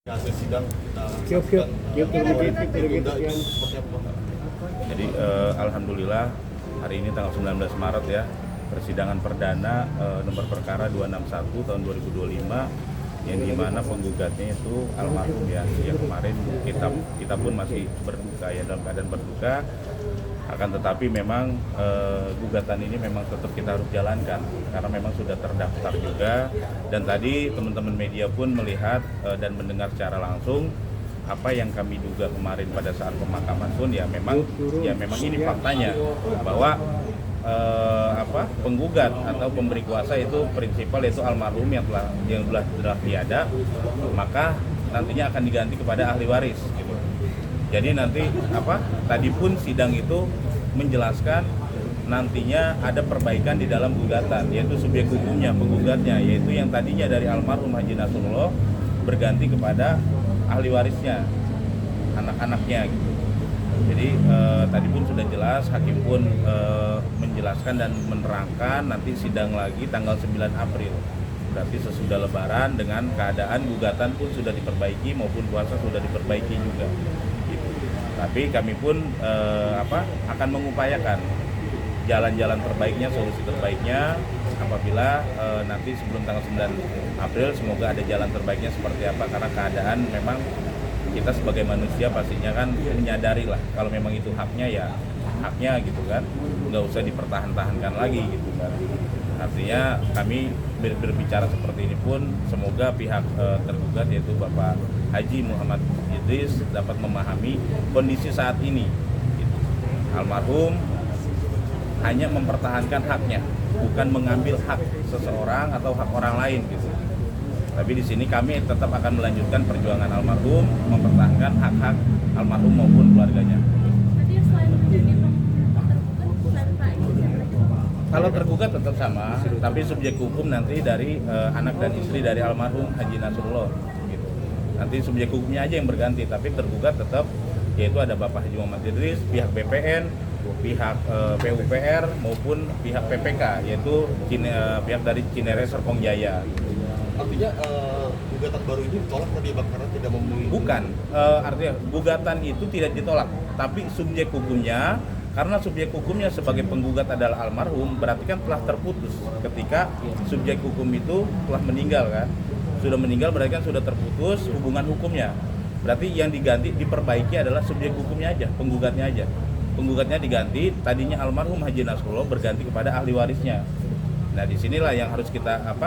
Hasil sidang kita Siap. ditunda itu seperti apa, Pak? Jadi alhamdulillah hari ini tanggal 19 Maret ya, persidangan perdana nomor perkara 261 tahun 2025 yang dimana penggugatnya itu almarhum ya, yang kemarin kita pun masih berduka ya, dalam keadaan berduka. Akan tetapi memang gugatan ini memang tetap kita harus jalankan karena memang sudah terdaftar juga, dan tadi teman-teman media pun melihat dan mendengar secara langsung apa yang kami duga kemarin pada saat pemakaman pun ya memang ini faktanya bahwa penggugat atau pemberi kuasa itu prinsipal yaitu almarhum yang telah tiada, maka nantinya akan diganti kepada ahli waris gitu. Jadi nanti tadi pun sidang itu menjelaskan nantinya ada perbaikan di dalam gugatan, yaitu subjek hukumnya, penggugatnya, yaitu yang tadinya dari almarhum Haji Nasrullah berganti kepada ahli warisnya, anak-anaknya gitu. Jadi tadi pun sudah jelas, hakim pun menjelaskan dan menerangkan nanti sidang lagi tanggal 9 April. Berarti sesudah Lebaran dengan keadaan gugatan pun sudah diperbaiki maupun kuasa sudah diperbaiki juga. Gitu. Tapi kami pun akan mengupayakan jalan-jalan terbaiknya, solusi terbaiknya apabila nanti sebelum tanggal 9 April semoga ada jalan terbaiknya seperti apa, karena keadaan memang kita sebagai manusia pastinya kan menyadari lah kalau memang itu haknya ya haknya gitu kan, nggak usah dipertahan-tahankan lagi gitu kan. Artinya kami berbicara seperti ini pun semoga pihak tergugat yaitu Bapak Haji Muhammad Idris dapat memahami kondisi saat ini gitu. Almarhum hanya mempertahankan haknya, bukan mengambil hak seseorang atau hak orang lain gitu. Tapi di sini kami tetap akan melanjutkan perjuangan almarhum, mempertahankan hak-hak almarhum maupun keluarganya. Tadi selain menjadi tergugat, selain Pak Ibu siapa lagi? Kalau tergugat tetap sama, tapi subjek hukum nanti dari anak dan istri dari almarhum Haji Nasrullah. Gitu. Nanti subjek hukumnya aja yang berganti, tapi tergugat tetap yaitu ada Bapak Haji Muhammad Idris, pihak BPN, pihak PUPR maupun pihak PPK, yaitu pihak dari Cinere Serpong Jaya. Artinya gugatan baru ini ditolak tadi Pak karena tidak memenuhi. Bukan, artinya gugatan itu tidak ditolak, tapi subjek hukumnya, karena subjek hukumnya sebagai penggugat adalah almarhum, berarti kan telah terputus ketika subjek hukum itu telah meninggal kan, sudah meninggal berarti kan sudah terputus hubungan hukumnya. Berarti yang diganti, diperbaiki adalah subjek hukumnya aja, penggugatnya aja. Penggugatnya diganti, tadinya almarhum Haji Nasrullah berganti kepada ahli warisnya. Nah, disinilah yang harus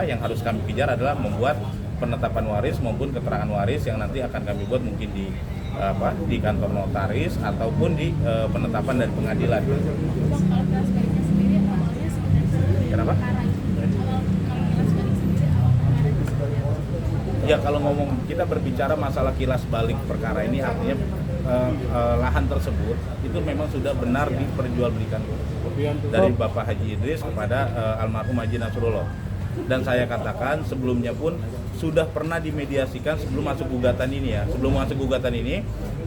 yang harus kami kejar adalah membuat penetapan waris maupun keterangan waris yang nanti akan kami buat mungkin di kantor notaris ataupun di penetapan dari pengadilan. Bang, kalau kelas baliknya sendiri awalnya sebenarnya Kenapa? perkara itu. Kalau kelas balik sendiri awal perkara itu seperti apa? Ya kalau ngomong kita berbicara masalah kilas balik perkara ini artinya lahan tersebut itu memang sudah benar diperjualbelikan dari Bapak Haji Idris kepada almarhum Haji Nasrullah. Dan saya katakan sebelumnya pun sudah pernah dimediasikan sebelum masuk gugatan ini ya. Sebelum masuk gugatan ini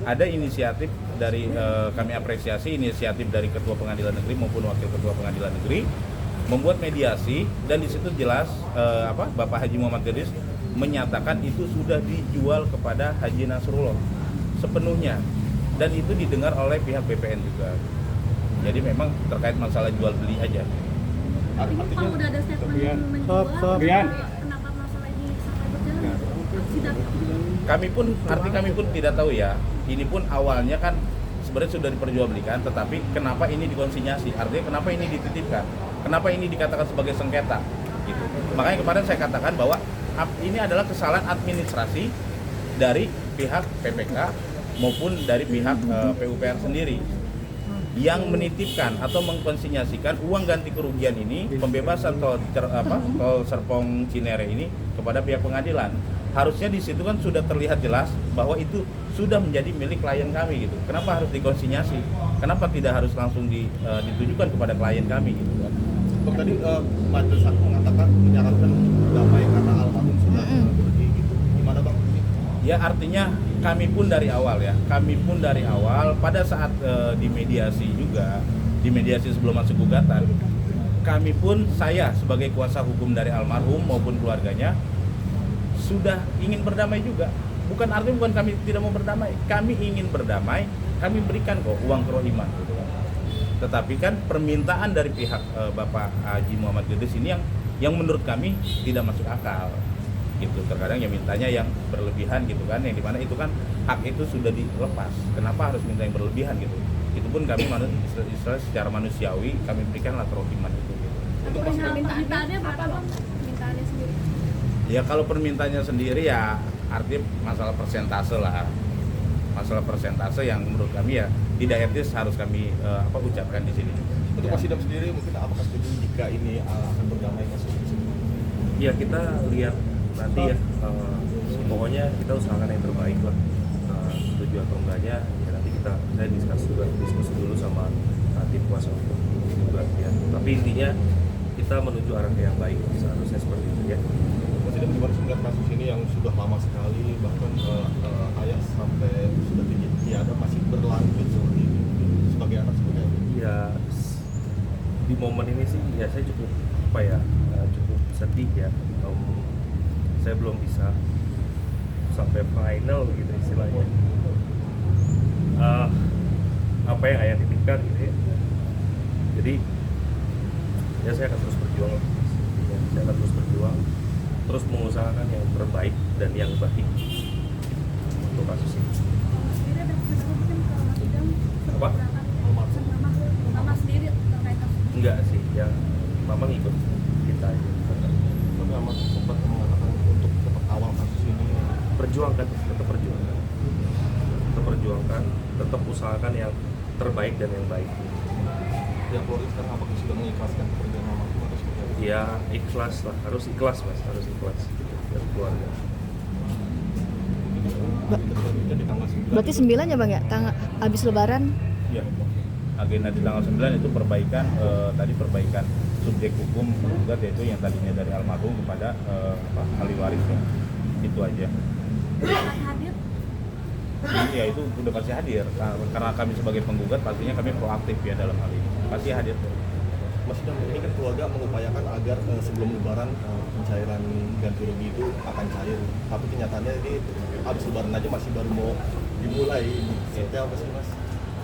ada inisiatif dari kami apresiasi inisiatif dari Ketua Pengadilan Negeri maupun Wakil Ketua Pengadilan Negeri membuat mediasi, dan di situ jelas Bapak Haji Muhammad Idris menyatakan itu sudah dijual kepada Haji Nasrullah sepenuhnya, dan itu didengar oleh pihak BPN juga. Jadi memang terkait masalah jual beli aja. Artinya kalau udah ada statement menjual, kenapa masalah ini sampai berjalan? Sidang. Kami pun tidak tahu ya. Ini pun awalnya kan sebenarnya sudah diperjualbelikan, tetapi kenapa ini dikonsinyasi? Artinya kenapa ini dititipkan? Kenapa ini dikatakan sebagai sengketa? Gitu. Makanya kemarin saya katakan bahwa ini adalah kesalahan administrasi dari pihak PPK maupun dari pihak PUPR sendiri yang menitipkan atau mengkonsinyasikan uang ganti kerugian ini, pembebasan tol Serpong Cinere ini kepada pihak pengadilan. Harusnya di situ kan sudah terlihat jelas bahwa itu sudah menjadi milik klien kami gitu. Kenapa harus dikonsinyasi? Kenapa tidak harus langsung ditujukan kepada klien kami gitu kan? Bang, tadi majelis hakim mengatakan menyarankan damai karena almarhum sudah pergi gitu. Gimana Bang? Ya artinya kami pun dari awal pada saat dimediasi juga, dimediasi sebelum masuk gugatan, kami pun, saya sebagai kuasa hukum dari almarhum maupun keluarganya sudah ingin berdamai juga. bukan artinya bukan kami tidak mau berdamai, kami ingin berdamai, kami berikan kok uang kerohiman gitu kan. Tetapi kan permintaan dari pihak Bapak Haji Muhammad Idris ini yang menurut kami tidak masuk akal gitu. Terkadang yang mintanya yang berlebihan gitu kan, yang dimana itu kan hak itu sudah dilepas, kenapa harus minta yang berlebihan gitu. Itu pun kami secara manusiawi kami berikanlah kerohiman itu gitu. Untuk Permintaannya berapa bang? Permintaannya sendiri? Ya kalau permintaannya sendiri ya artinya masalah persentase lah, masalah persentase yang menurut kami ya tidak etis harus kami ucapkan di sini. Untuk Mas Idam sendiri mungkin apakah setuju jika ini akan berdamai masuk di sini? Ya kita lihat nanti ya, pokoknya kita usahakan yang terbaik lah. Setuju atau enggaknya ya nanti saya diskusi dulu sama tim kuasa hukum juga ya. Tapi intinya kita menuju arah yang baik, seharusnya seperti itu ya. Mas Idam gimana sih melihat kasus ini yang sudah lama sekali, bahkan ayah sampai sudah tiada masih berlanjut seperti ini sebagai anak sebagai ayah? Ya di momen ini sih ya saya cukup cukup sedih ya. Saya belum bisa sampai final gitu istilahnya. Apa yang ayah titipkan gitu ya. Jadi ya saya akan terus berjuang lah. Ya, saya akan terus berjuang, terus mengusahakan yang terbaik dan yang baik untuk kasus ini. Sendiri ada pesan mungkin kalau Mas Idam Apa? Mama sendiri terkait kasus ini? Enggak sih, ya mama ngikut kita aja. Tapi Ahmad sempat mengatakan untuk tetap awal kasus ini Perjuangkan, tetap perjuangkan, tetap usahakan yang terbaik dan yang baik. ya keluarga sekarang apakah sudah mengikhlaskan pekerjaan Mama atau seperti apa? Ya ikhlas lah, harus ikhlas mas, harus ikhlas dari keluarga. Di tanggal 9 Berarti 9 ya bang ya, habis lebaran. Ya, agenda di tanggal 9 itu perbaikan perbaikan subjek hukum penggugat, yaitu yang tadinya dari almarhum kepada ahli waris ya. Itu aja. Akan hadir? Ya itu udah pasti hadir karena kami sebagai penggugat pastinya kami proaktif ya dalam hal ini. Pasti hadir. Mas Idam, ini kan keluarga mengupayakan agar sebelum lebaran pencairan ganti rugi itu akan cair. Tapi kenyataannya ini habis lebaran aja masih baru mau dimulai. Seperti apa sih Mas?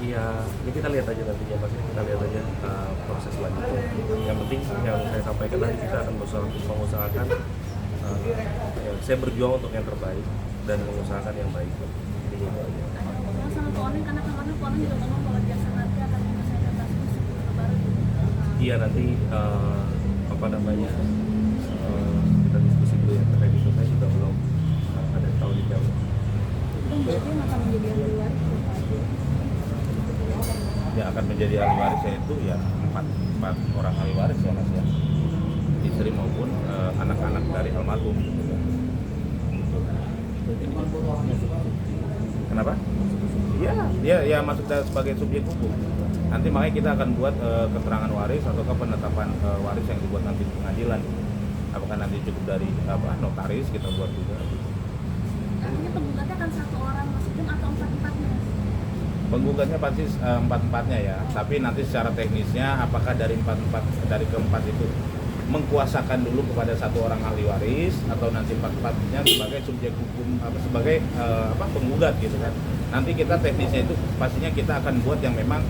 Iya, ini kita lihat aja nantinya mas, kita lihat aja proses selanjutnya. Yang penting yang saya sampaikan tadi, kita akan mengusahakan saya berjuang untuk yang terbaik dan mengusahakan yang baik. Ini aja. Ngomong sama Pak Oning, karena kemarin Pak Oning juga ngomong bahwa jasa nanti akan menyelesaikan kasus sebelum lebaran. Iya nanti kita diskusi dulu ya terkait itu. Saya juga belum ada tahu detail. Berarti yang akan menjadi ahli waris Yang akan menjadi ahli warisnya itu ya empat orang ahli waris ya mas ya, istri maupun anak-anak dari almarhum. Kenapa? Ya masuk sebagai subjek hukum. Nanti makanya kita akan buat keterangan waris atau penetapan waris yang dibuat nanti di pengadilan. Apakah nanti cukup dari notaris, kita buat juga. Artinya penggugatnya akan satu orang Mas Idam atau empat-empatnya? Penggugatnya pasti empat-empatnya ya, tapi nanti secara teknisnya apakah dari keempat itu mengkuasakan dulu kepada satu orang ahli waris atau nanti empat-empatnya sebagai subjek hukum sebagai penggugat gitu kan. Nanti kita teknisnya itu pastinya kita akan buat yang memang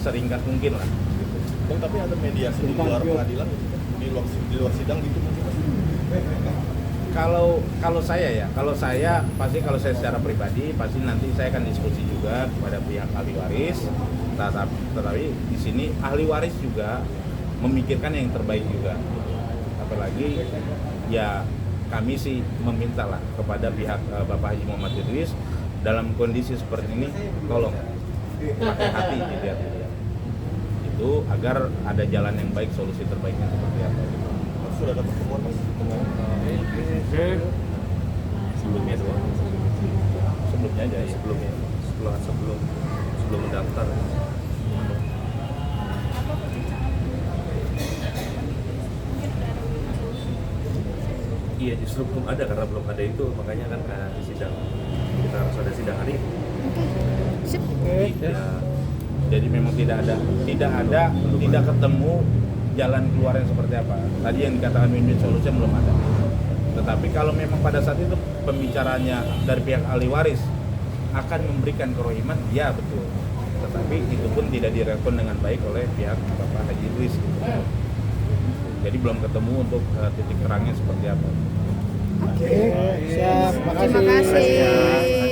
seringkat mungkin lah gitu. Bang, tapi ada mediasi di luar pengadilan, di luar sidang gitu mungkin Mas? Kalau saya pasti kalau saya secara pribadi pasti nanti saya akan diskusi juga kepada pihak ahli waris. Tetapi di sini ahli waris juga memikirkan yang terbaik juga. Apalagi ya kami sih meminta lah kepada pihak Bapak Haji Muhammad Idris dalam kondisi seperti ini tolong pakai hati dilihat itu agar ada jalan yang baik, solusi terbaiknya seperti apa gitu. Sudah ada pertemuan Mas dengan Sebelumnya doang. Sebelumnya aja ya. Sebelum mendaftar. Iya justru belum ada, karena belum ada itu makanya kan kayak di sidang kita harus ada sidang hari ini. Sip. Ya, Jadi memang tidak ketemu jalan keluar yang seperti apa. Tadi yang dikatakan win-win solution belum ada. Tetapi kalau memang pada saat itu pembicaranya dari pihak ahli waris akan memberikan kerohiman, ya betul. Tetapi itu pun tidak direspon dengan baik oleh pihak Bapak Haji Idris. Gitu. Jadi belum ketemu untuk titik terangnya seperti apa. Terima kasih.